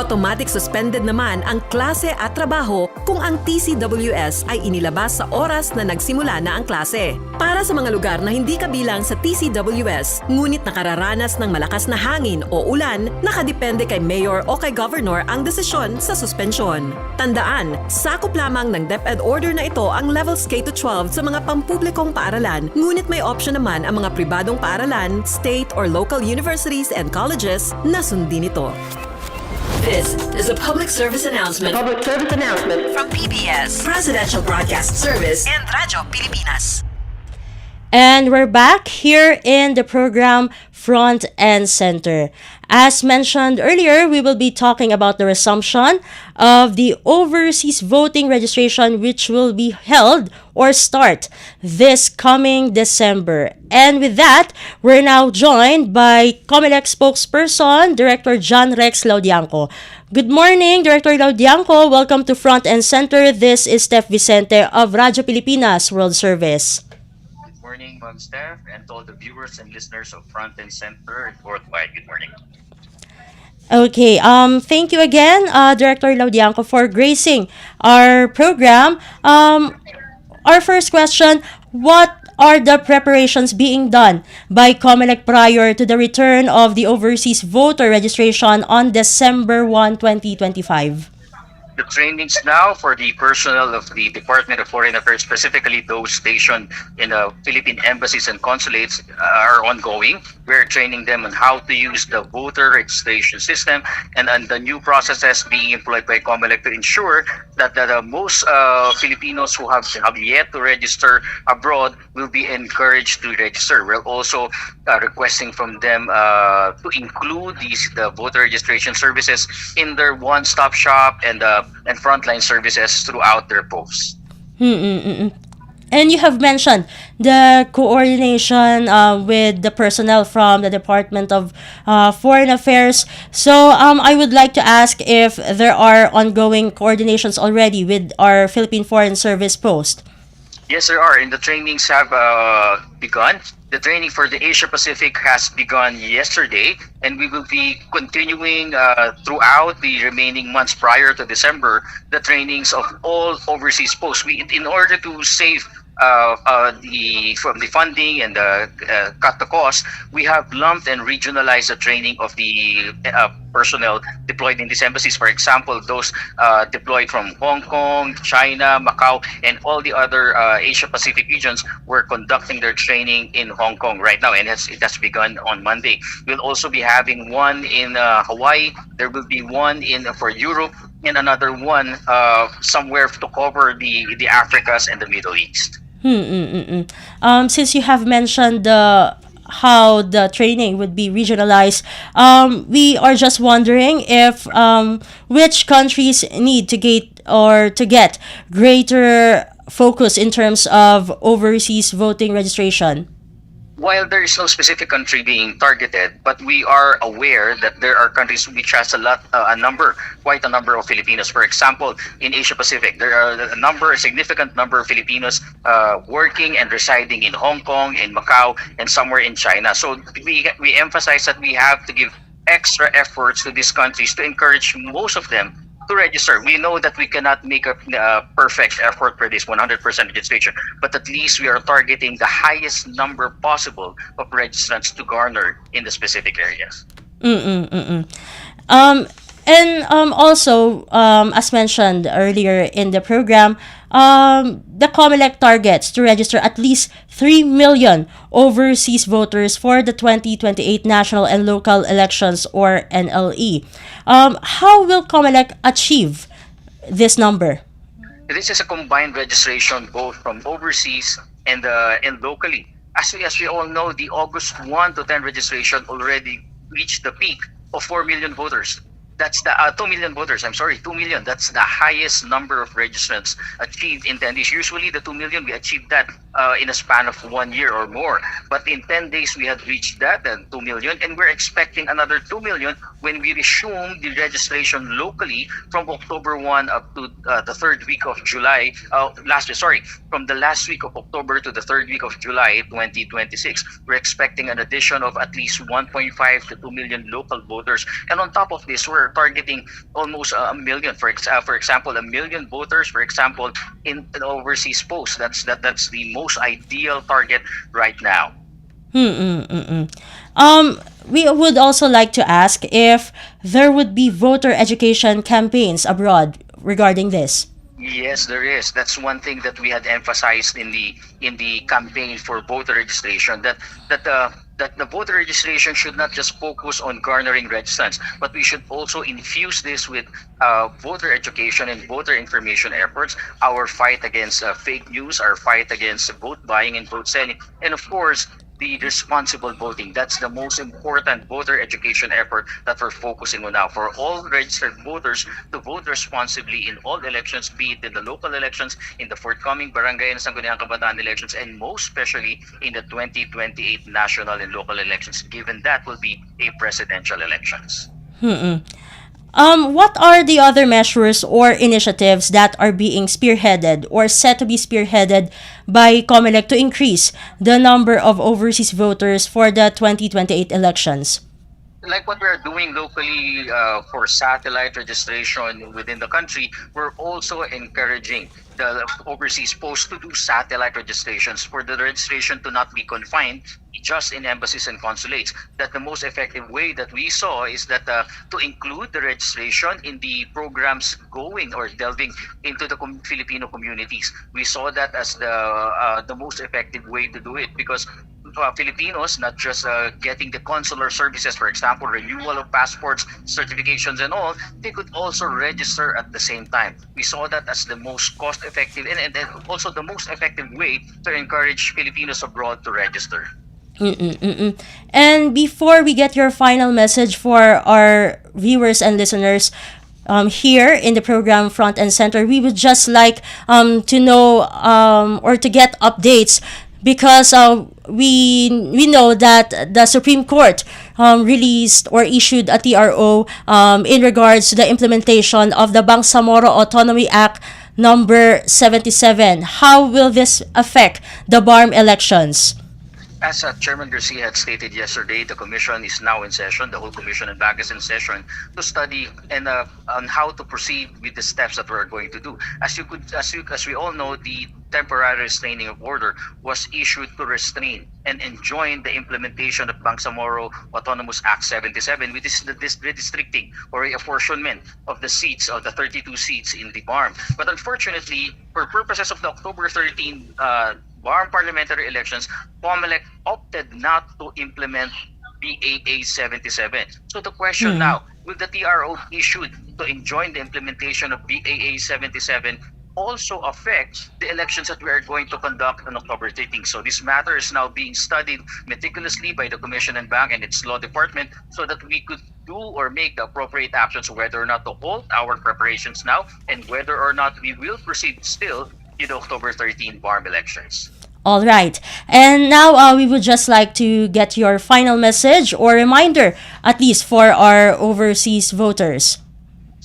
Automatic suspended naman ang klase at trabaho kung ang TCWS ay inilabas sa oras na nagsimula na ang klase. Para sa mga lugar na hindi kabilang sa TCWS, ngunit nakararanas ng malakas na hangin o ulan, nakadepende kay Mayor o kay Governor ang desisyon sa suspensyon. Tandaan, sakop lamang ng DepEd order na ito ang levels K-12 sa mga pampublikong paaralan, ngunit may option naman ang mga pribadong paaralan, state or local universities and colleges na sundin ito. This is a public service announcement. From PBS, Presidential Broadcast Service, and Radyo Pilipinas. And we're back here in the program Front and Center. As mentioned earlier, we will be talking about the resumption of the overseas voting registration, which will be held or start this coming December. And with that, we're now joined by COMELEC spokesperson, Director John Rex Laudianco. Good morning, Director Laudianco. Welcome to Front and Center. This is Steph Vicente of Radyo Pilipinas World Service. Good morning, Ma'am Steph, and to all the viewers and listeners of Front and Center worldwide. Good morning. Okay, thank you again, Director Laudianco, for gracing our program. Our first question, what are the preparations being done by COMELEC prior to the return of the overseas voter registration on December 1, 2025? The trainings now for the personnel of the Department of Foreign Affairs, specifically those stationed in the Philippine embassies and consulates, are ongoing. We're training them on how to use the voter registration system and the new processes being employed by COMELEC to ensure that most Filipinos who have yet to register abroad will be encouraged to register. We're also requesting from them to include the voter registration services in their one-stop shop and frontline services throughout their posts. And you have mentioned the coordination with the personnel from the Department of Foreign Affairs. So I would like to ask if there are ongoing coordinations already with our Philippine Foreign Service post. Yes, there are, and the trainings have begun. The training for the Asia Pacific has begun yesterday, and we will be continuing throughout the remaining months prior to December the trainings of all overseas posts. In order to save from the funding and cut the cost, we have lumped and regionalized the training of the personnel deployed in these embassies. For example, those deployed from Hong Kong, China, Macau, and all the other Asia Pacific regions were conducting their training in Hong Kong right now, and it has begun on Monday. We'll also be having one in Hawaii. There will be one for Europe, and another one somewhere to cover the Africas and the Middle East. Since you have mentioned how the training would be regionalized, we are just wondering if which countries need to get greater focus in terms of overseas voting registration. While there is no specific country being targeted, but we are aware that there are countries which has quite a number of Filipinos. For example, in Asia Pacific, there are a significant number of Filipinos working and residing in Hong Kong, in Macau, and somewhere in China. So we emphasize that we have to give extra efforts to these countries to encourage most of them to register. We know that we cannot make a perfect effort for this 100% registration, but at least we are targeting the highest number possible of registrants to garner in the specific areas. Also, as mentioned earlier in the program, the COMELEC targets to register at least 3 million overseas voters for the 2028 national and local elections, or NLE. How will COMELEC achieve this number? This is a combined registration both from overseas and locally. As we all know, the August 1 to 10 registration already reached the peak of 4 million voters. That's the 2 million voters. 2 million. That's the highest number of registrants achieved in 10 days. Usually, the 2 million, we achieved that in a span of 1 year or more. But in 10 days, we had reached that, 2 million. And we're expecting another 2 million when we resume the registration locally from October 1 up to the third week of July. From the last week of October to the third week of July 2026. We're expecting an addition of at least 1.5 to 2 million local voters. And on top of this, we're are targeting almost a million. For example, a million voters, for example, in an overseas post. That's the most ideal target right now. We would also like to ask if there would be voter education campaigns abroad regarding this. Yes, there is. That's one thing that we had emphasized in the campaign for voter registration. That the voter registration should not just focus on garnering registrants, but we should also infuse this with voter education and voter information efforts. Our fight against fake news, our fight against vote buying and vote selling, and of course the responsible voting. That's the most important voter education effort that we're focusing on now for all registered voters to vote responsibly in all elections, be it in the local elections, in the forthcoming barangay and sangguniang kabataan elections, and most especially in the 2028 national and local elections, given that will be a presidential elections. What are the other measures or initiatives that are being spearheaded or set to be spearheaded by COMELEC to increase the number of overseas voters for the 2028 elections? Like what we're doing locally for satellite registration within the country, we're also encouraging the overseas posts to do satellite registrations for the registration to not be confined just in embassies and consulates. That the most effective way that we saw is that to include the registration in the programs going or delving into the Filipino communities. We saw that as the most effective way to do it because Filipinos, not just getting the consular services, for example, renewal of passports, certifications, and all, they could also register at the same time. We saw that as the most cost-effective and also the most effective way to encourage Filipinos abroad to register. And before we get your final message for our viewers and listeners, here in the program Front and Center, we would just like to know or to get updates because we know that the Supreme Court released or issued a TRO in regards to the implementation of the Bangsamoro Autonomy Act number 77. How will this affect the BARM elections? As Chairman Garcia had stated yesterday, the commission is now in session. The whole commission and back is in session to study and on how to proceed with the steps that we're going to do. As we all know, the temporary restraining order was issued to restrain and enjoin the implementation of Bangsamoro Autonomous Act 77, which is the redistricting or apportionment of the seats of the 32 seats in the BARM. But unfortunately, for purposes of the October 13 BARM parliamentary elections, COMELEC opted not to implement BAA 77. So the question now, will the TRO issued to enjoin the implementation of BAA 77 also affect the elections that we are going to conduct on October 13? So this matter is now being studied meticulously by the Commission and Bank and its law department so that we could do or make the appropriate actions whether or not to halt our preparations now and whether or not we will proceed still in the October 13 BARM elections. All right. And now we would just like to get your final message or reminder, at least for our overseas voters.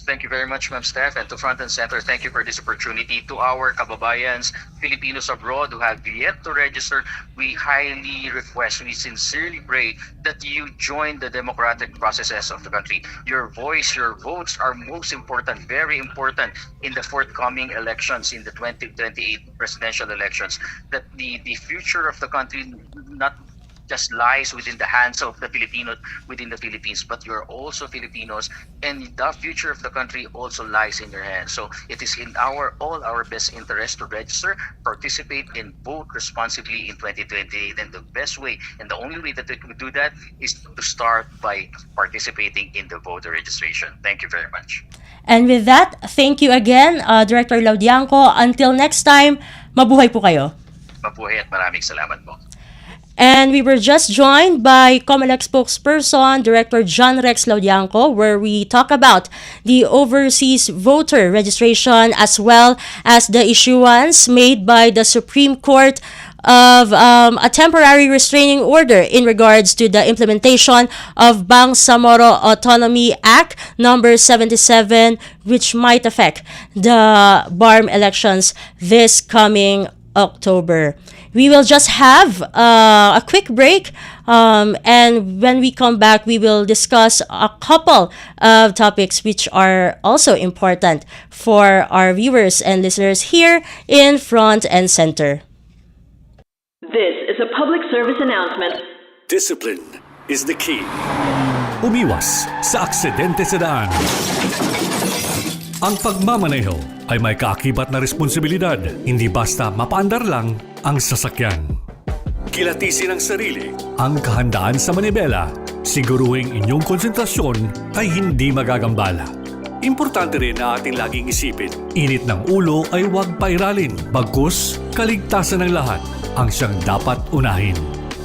Thank you very much, Ma'am Steph, and to Front and Center, thank you for this opportunity. To our kababayans, Filipinos abroad who have yet to register, we highly request, we sincerely pray that you join the democratic processes of the country. Your voice, your votes are most important, very important in the forthcoming elections, in the 2028 presidential elections. That the future of the country not just lies within the hands of the Filipinos within the Philippines, but you're also Filipinos, and the future of the country also lies in your hands. So it is in all our best interest to register, participate, and vote responsibly in 2028. And the best way and the only way that we can do that is to start by participating in the voter registration. Thank you very much. And with that, thank you again, Director Laudianco. Until next time, mabuhay po kayo. Mabuhay at maraming salamat po. And we were just joined by COMELEC spokesperson, Director John Rex Laudianco, where we talk about the overseas voter registration as well as the issuance made by the Supreme Court of a temporary restraining order in regards to the implementation of Bangsamoro Autonomy Act number 77, which might affect the BARM elections this coming October. We will just have a quick break And when we come back, we will discuss a couple of topics which are also important for our viewers and listeners here in Front and Center. This is a public service announcement. Discipline is the key. Umiwas sa aksidente sa daan. Ang pagmamaneho ay may kaakibat na responsibilidad, hindi basta mapaandar lang ang sasakyan. Kilatisin ang sarili, ang kahandaan sa manibela, siguruhing inyong konsentrasyon ay hindi magagambala. Importante rin na ating laging isipin, init ng ulo ay huwag pairalin, bagkus kaligtasan ng lahat ang siyang dapat unahin.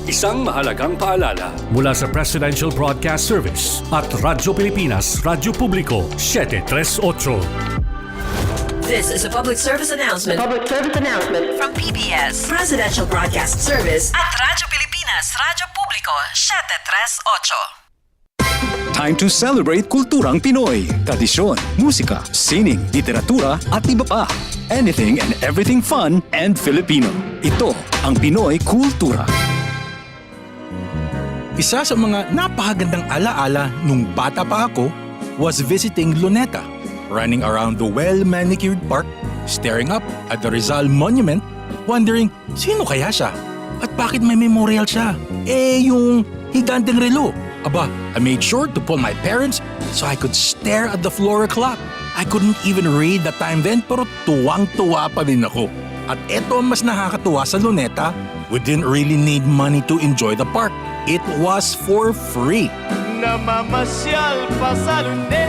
Isang mahalagang paalala mula sa Presidential Broadcast Service at Radyo Pilipinas, Radyo Publiko 738. This is a public service announcement. Public service announcement from PBS, Presidential Broadcast Service at Radyo Pilipinas, Radyo Publiko 738. Time to celebrate kulturang Pinoy, tradisyon, musika, sining, literatura at iba pa. Anything and everything fun and Filipino. Ito ang Pinoy Kultura. Isa sa mga napakagandang alaala nung bata pa ako was visiting Luneta, running around the well-manicured park, staring up at the Rizal Monument, wondering sino kaya siya at bakit may memorial siya. Yung higanteng relo. Aba, I made sure to pull my parents so I could stare at the floor clock. I couldn't even read the time then pero tuwang-tuwa pa din ako. At eto ang mas nakakatuwa sa Luneta, we didn't really need money to enjoy the park. It was for free. Namamasyal pa sa luneta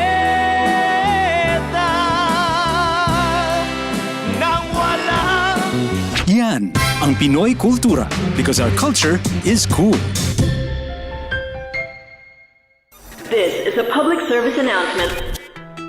nang walang Yan ang Pinoy Kultura because our culture is cool. This is a public service announcement.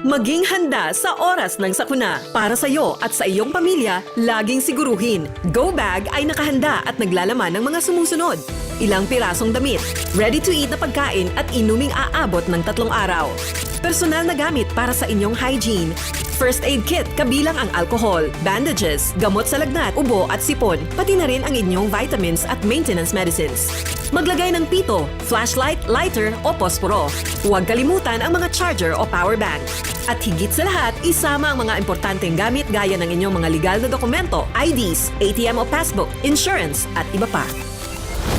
Maging handa sa oras ng sakuna. Para sa iyo at sa iyong pamilya, laging siguruhin. Go Bag ay nakahanda at naglalaman ng mga sumusunod. Ilang pirasong damit, ready-to-eat na pagkain at inuming aabot ng 3 araw. Personal na gamit para sa inyong hygiene. First aid kit kabilang ang alcohol, bandages, gamot sa lagnat, ubo at sipon, pati na rin ang inyong vitamins at maintenance medicines. Maglagay ng pito, flashlight, lighter o posporo. Huwag kalimutan ang mga charger o power bank. At higit sa lahat, isama ang mga importanteng gamit gaya ng inyong mga legal na dokumento, IDs, ATM o passbook, insurance at iba pa.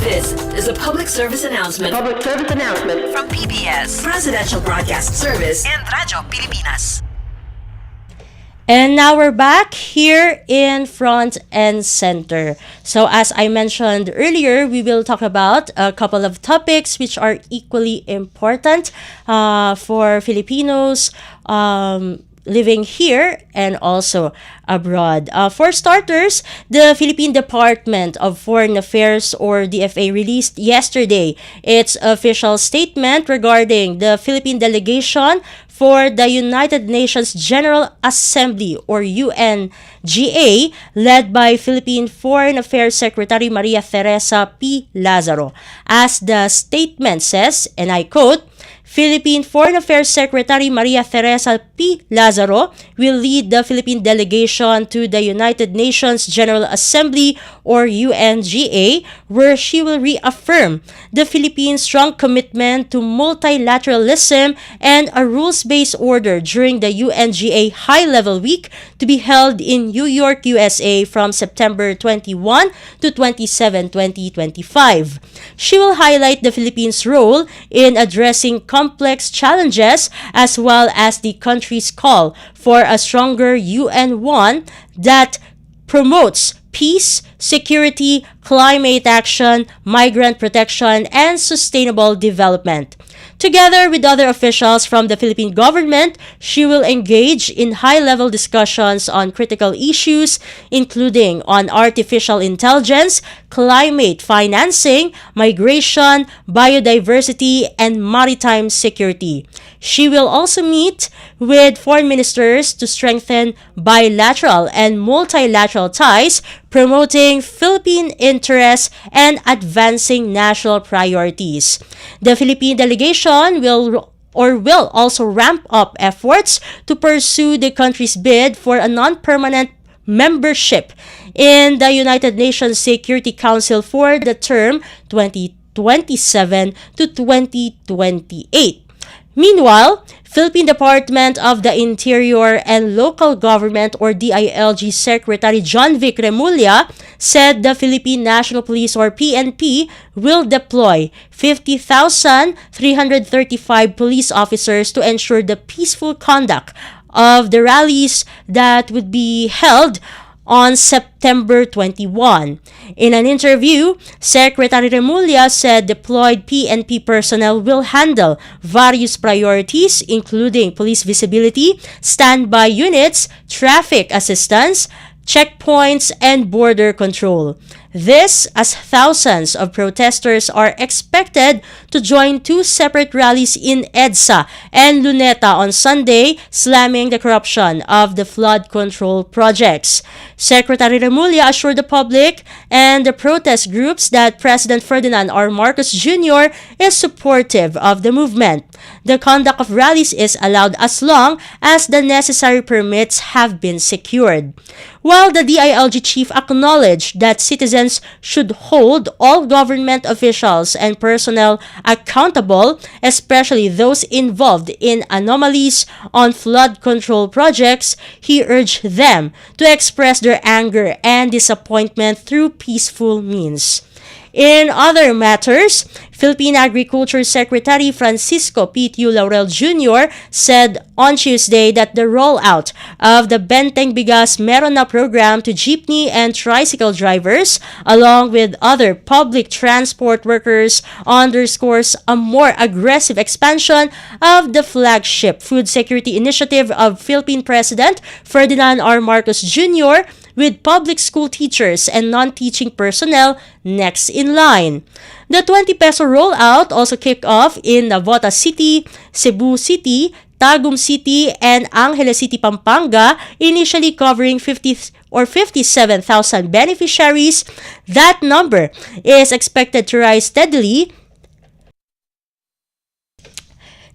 This is a public service announcement. Public service announcement from PBS, Presidential Broadcast Service and Radyo Pilipinas. And now we're back here in Front and Center. So as I mentioned earlier, we will talk about a couple of topics which are equally important for Filipinos living here and also abroad. For starters, the Philippine Department of Foreign Affairs or DFA released yesterday its official statement regarding the Philippine delegation for the United Nations General Assembly or UNGA led by Philippine Foreign Affairs Secretary Maria Teresa P. Lazaro. As the statement says, and I quote, Philippine Foreign Affairs Secretary Maria Teresa P. Lazaro will lead the Philippine delegation to the United Nations General Assembly or UNGA, where she will reaffirm the Philippines' strong commitment to multilateralism and a rules-based order during the UNGA High-Level Week to be held in New York, USA from September 21 to 27, 2025. She will highlight the Philippines' role in addressing complex challenges as well as the country's call for a stronger UN one that promotes peace, security, climate action, migrant protection, and sustainable development. Together with other officials from the Philippine government, she will engage in high-level discussions on critical issues, including on artificial intelligence, climate financing, migration, biodiversity, and maritime security. She will also meet with foreign ministers to strengthen bilateral and multilateral ties, promoting Philippine interests and advancing national priorities. The Philippine delegation will also ramp up efforts to pursue the country's bid for a non-permanent membership in the United Nations Security Council for the term 2020 2027 to 2028. Meanwhile, Philippine Department of the Interior and Local Government or DILG Secretary John Vic Remulla said the Philippine National Police or PNP will deploy 50,335 police officers to ensure the peaceful conduct of the rallies that would be held on September 21. In an interview, Secretary Remulla said deployed PNP personnel will handle various priorities including police visibility, standby units, traffic assistance, checkpoints, and border control. This as thousands of protesters are expected to join two separate rallies in EDSA and Luneta on Sunday, slamming the corruption of the flood control projects. Secretary Remulla assured the public and the protest groups that President Ferdinand R. Marcos Jr. is supportive of the movement. The conduct of rallies is allowed as long as the necessary permits have been secured. While the DILG chief acknowledged that citizens should hold all government officials and personnel accountable, especially those involved in anomalies on flood control projects, he urged them to express their anger and disappointment through peaceful means. In other matters, Philippine Agriculture Secretary Francisco P. Laurel Jr. said on Tuesday that the rollout of the Benteng Bigas Meron Na program to jeepney and tricycle drivers, along with other public transport workers, underscores a more aggressive expansion of the flagship food security initiative of Philippine President Ferdinand R. Marcos Jr., with public school teachers and non-teaching personnel next in line. The 20 peso rollout also kicked off in Navotas City, Cebu City, Tagum City, and Angeles City, Pampanga, initially covering 57,000 beneficiaries. That number is expected to rise steadily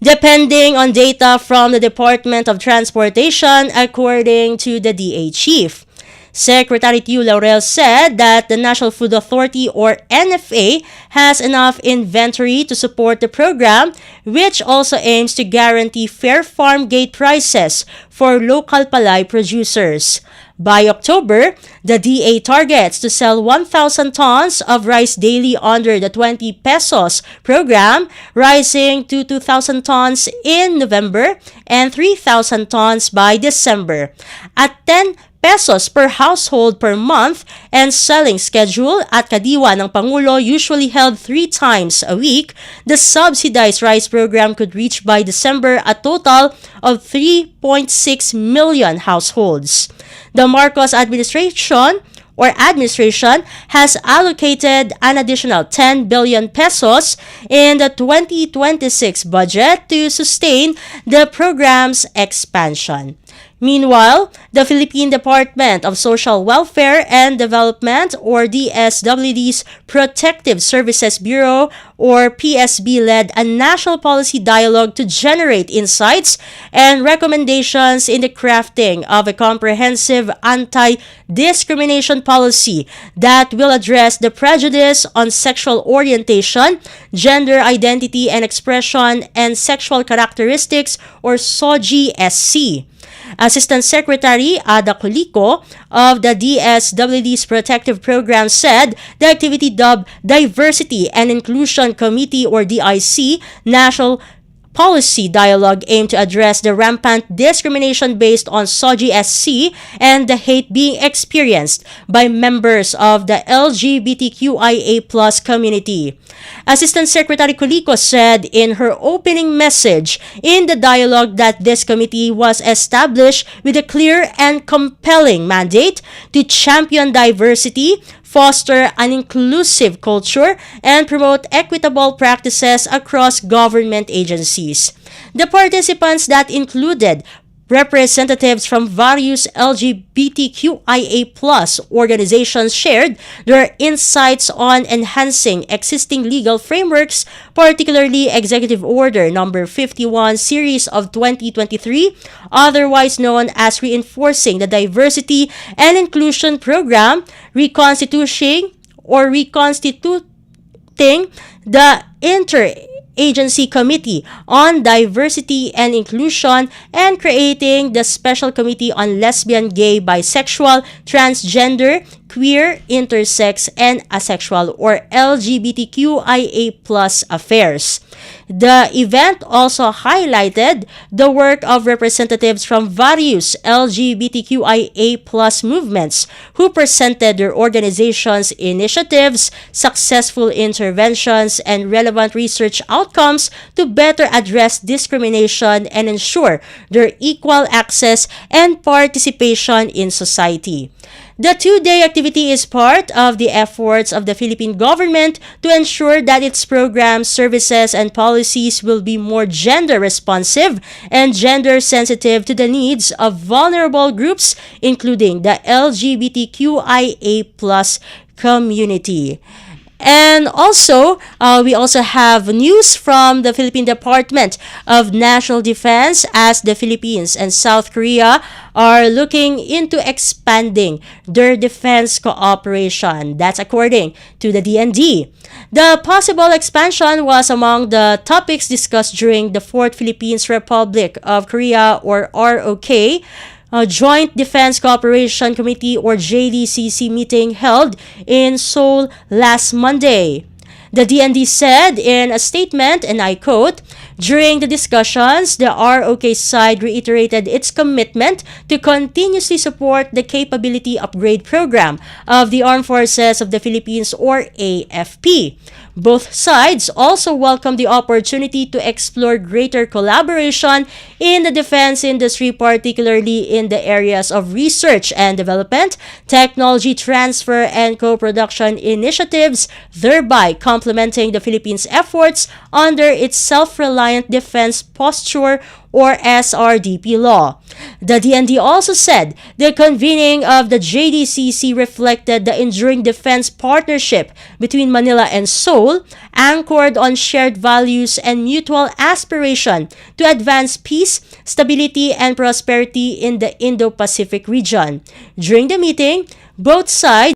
depending on data from the Department of Transportation, according to the DA chief. Secretary Tiu Laurel said that the National Food Authority or NFA has enough inventory to support the program, which also aims to guarantee fair farm gate prices for local palay producers. By October, the DA targets to sell 1,000 tons of rice daily under the 20 pesos program, rising to 2,000 tons in November and 3,000 tons by December. At 10 pesos per household per month and selling schedule at Kadiwa ng Pangulo usually held 3 times a week, the subsidized rice program could reach by December a total of 3.6 million households. The Marcos administration has allocated an additional 10 billion pesos in the 2026 budget to sustain the program's expansion. Meanwhile, the Philippine Department of Social Welfare and Development or DSWD's Protective Services Bureau or PSB led a national policy dialogue to generate insights and recommendations in the crafting of a comprehensive anti-discrimination policy that will address the prejudice on sexual orientation, gender identity and expression, and sexual characteristics or SOGI-SC. Assistant Secretary Ada Colico of the DSWD's Protective Program said the activity dubbed Diversity and Inclusion Committee or DIC National Policy Dialogue aimed to address the rampant discrimination based on SOGI-SC and the hate being experienced by members of the LGBTQIA+ community. Assistant Secretary Colico said in her opening message in the dialogue that this committee was established with a clear and compelling mandate to champion diversity, foster an inclusive culture, and promote equitable practices across government agencies. The participants that included representatives from various LGBTQIA+ organizations shared their insights on enhancing existing legal frameworks, particularly Executive Order Number 51 Series of 2023, otherwise known as Reinforcing the Diversity and Inclusion Program, reconstituting creating the Agency Committee on Diversity and Inclusion and creating the Special Committee on Lesbian, Gay, Bisexual, Transgender, Queer, Intersex, and Asexual or LGBTQIA+ affairs. The event also highlighted the work of representatives from various LGBTQIA+ movements who presented their organizations' initiatives, successful interventions, and relevant research outcomes to better address discrimination and ensure their equal access and participation in society. The two-day activity is part of the efforts of the Philippine government to ensure that its programs, services, and policies will be more gender-responsive and gender-sensitive to the needs of vulnerable groups, including the LGBTQIA+ community. And also, we also have news from the Philippine Department of National Defense as the Philippines and South Korea are looking into expanding their defense cooperation. That's according to the DND. The possible expansion was among the topics discussed during the 4th Philippines Republic of Korea or ROK Joint Defense Cooperation Committee or JDCC meeting held in Seoul last Monday. The DND said in a statement, and I quote, "During the discussions, the ROK side reiterated its commitment to continuously support the Capability Upgrade Program of the Armed Forces of the Philippines or AFP. Both sides also welcomed the opportunity to explore greater collaboration in the defense industry, particularly in the areas of research and development, technology transfer, and co-production initiatives, thereby complementing the Philippines' efforts under its Self-Reliant Defense Posture or SRDP law." The DND also said the convening of the JDCC reflected the enduring defense partnership between Manila and Seoul, anchored on shared values and mutual aspiration to advance peace, stability, and prosperity in the Indo-Pacific region. During the meeting, both sides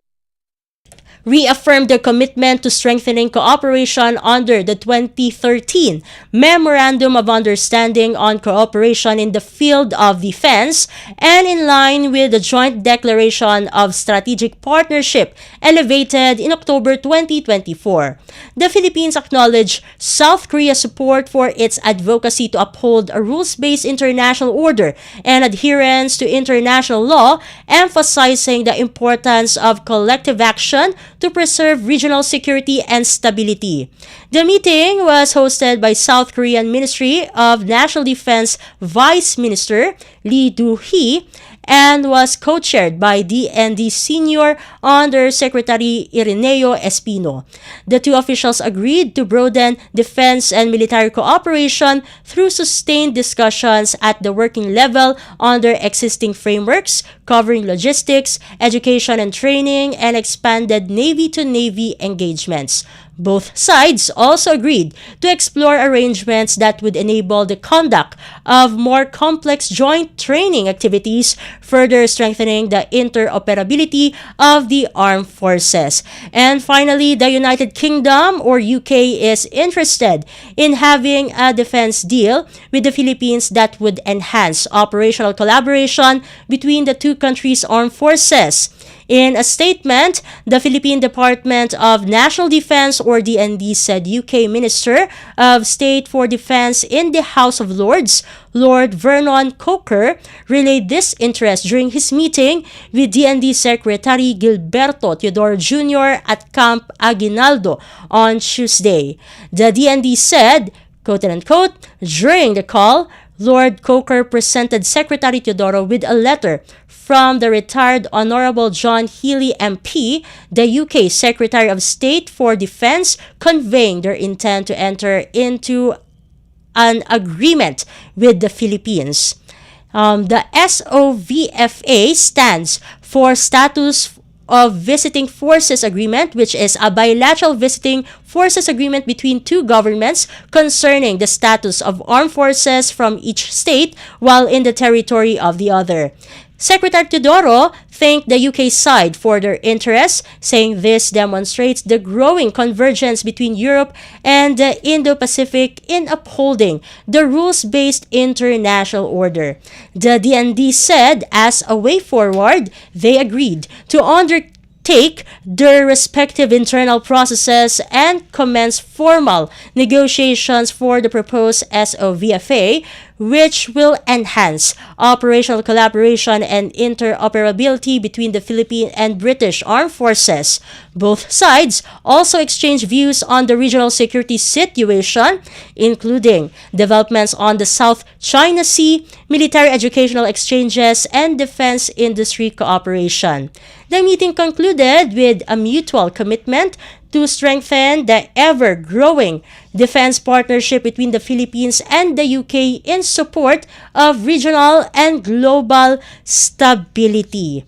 reaffirmed their commitment to strengthening cooperation under the 2013 Memorandum of Understanding on Cooperation in the Field of Defense and in line with the Joint Declaration of Strategic Partnership elevated in October 2024. The Philippines acknowledged South Korea's support for its advocacy to uphold a rules-based international order and adherence to international law, emphasizing the importance of collective action to preserve regional security and stability. The meeting was hosted by South Korean Ministry of National Defense Vice Minister Lee Do-hee and was co-chaired by DND Senior Under Secretary Ireneo Espino. The two officials agreed to broaden defense and military cooperation through sustained discussions at the working level under existing frameworks, covering logistics, education and training, and expanded Navy-to-Navy engagements. Both sides also agreed to explore arrangements that would enable the conduct of more complex joint training activities, further strengthening the interoperability of the armed forces. And finally, the United Kingdom or UK is interested in having a defense deal with the Philippines that would enhance operational collaboration between the two countries' armed forces. In a statement, the Philippine Department of National Defense or DND said UK Minister of State for Defense in the House of Lords, Lord Vernon Coker, relayed this interest during his meeting with DND Secretary Gilberto Teodoro Jr. at Camp Aguinaldo on Tuesday. The DND said, quote-unquote, during the call, Lord Coker presented Secretary Teodoro with a letter from the retired Honorable John Healey MP, the UK Secretary of State for Defense, conveying their intent to enter into an agreement with the Philippines. The SOVFA stands for Status of Visiting Forces Agreement, which is a bilateral visiting forces agreement between two governments concerning the status of armed forces from each state while in the territory of the other. Secretary Teodoro thanked the UK side for their interests, saying this demonstrates the growing convergence between Europe and the Indo-Pacific in upholding the rules-based international order. The DND said as a way forward, they agreed to undertake their respective internal processes and commence formal negotiations for the proposed SOVFA, which will enhance operational collaboration and interoperability between the Philippine and British armed forces. Both sides also exchanged views on the regional security situation, including developments on the South China Sea, military educational exchanges, and defense industry cooperation. The meeting concluded with a mutual commitment to strengthen the ever-growing defense partnership between the Philippines and the UK in support of regional and global stability.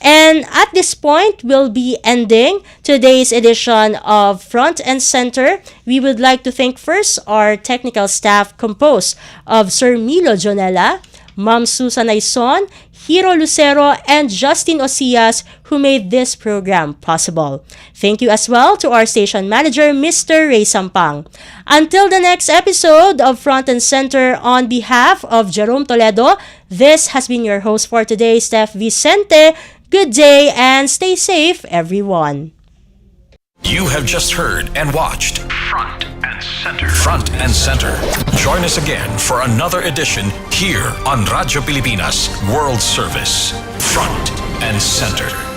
And at this point, we'll be ending today's edition of Front and Center. We would like to thank first our technical staff composed of Sir Milo Jonella, Ma'am Susan Aison, Hiro Lucero, and Justin Osias, who made this program possible. Thank you as well to our station manager, Mr. Ray Sampang. Until the next episode of Front and Center, on behalf of Jerome Toledo, this has been your host for today, Steph Vicente. Good day and stay safe, everyone. You have just heard and watched Front and Center. Front and Center. Join us again for another edition here on Radyo Pilipinas World Service. Front and Center.